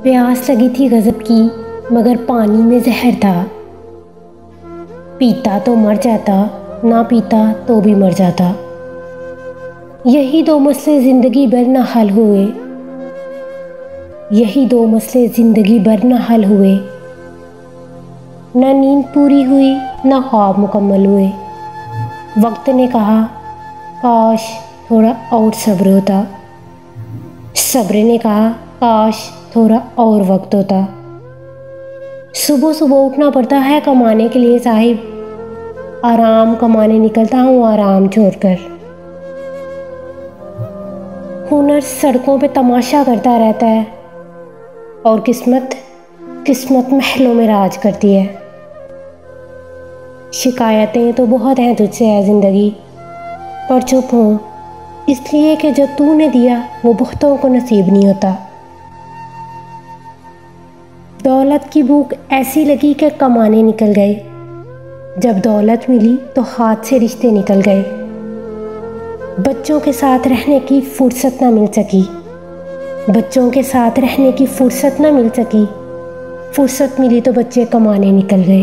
प्यास लगी थी गजब की, मगर पानी में जहर था। पीता तो मर जाता, ना पीता तो भी मर जाता। यही दो मसले जिंदगी भर न हल हुए, यही दो मसले जिंदगी भर न हल हुए। न नींद पूरी हुई, न ख्वाब मुकम्मल हुए। वक्त ने कहा काश थोड़ा और सब्र होता, सब्र ने कहा काश थोड़ा और वक्त होता। सुबह सुबह उठना पड़ता है कमाने के लिए साहिब, आराम कमाने निकलता हूँ आराम छोड़कर। हुनर सड़कों पे तमाशा करता रहता है और किस्मत किस्मत महलों में राज करती है। शिकायतें तो बहुत हैं तुझसे है ज़िंदगी, पर चुप हो इसलिए कि जो तूने दिया वो बहुतों को नसीब नहीं होता। दौलत की भूख ऐसी लगी कि कमाने निकल गए, जब दौलत मिली तो हाथ से रिश्ते निकल गए। बच्चों के साथ रहने की फुर्सत न मिल सकी, बच्चों के साथ रहने की फुर्सत न मिल सकी। फुर्सत मिली तो बच्चे कमाने निकल गए।